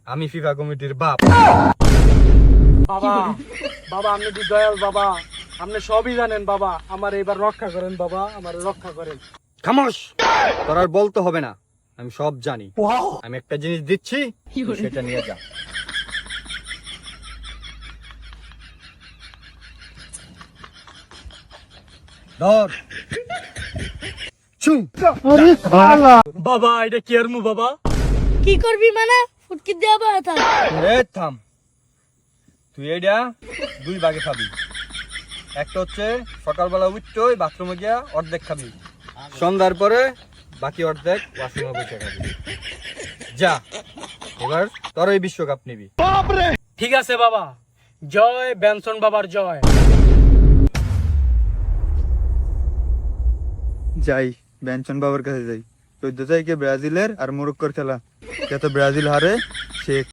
আমি ফিফা কমিটির বাপ। বাবা বাবা আপনি কি দয়াল বাবা, আপনি সবই জানেন বাবা, আমার এবার রক্ষা করেন বাবা, আমার রক্ষা করেন। খামোশ, তোর আর বলতে হবে না, আমি সব জানি। আমি একটা জিনিস দিচ্ছি, তুই সেটা নিয়ে যা। ধর। ছু। বাবা এটা কি আর মু বাবা? কি করবি মানে ফুটকি দেওয়া ব্যথা? এ থাম, তুই এটা দুই ভাগে খাবি। একটা হচ্ছে সকালবেলা উঠতেই বাথরুমে গিয়া অর্ধেক খাবি, সন্ধ্যার পরে বাকি অর্ধেক ওয়াশরুমে বসে খাবি। যা, এবার তোরই বিশ্বকাপ নিবি। ঠিক আছে বাবা, জয় বেনসন বাবার জয়। যাই বেনসন বাবার কাছে যাই। 14 তারিখে ব্রাজিলের আর মরক্কোর খেলা, যাতে ব্রাজিল হারে সে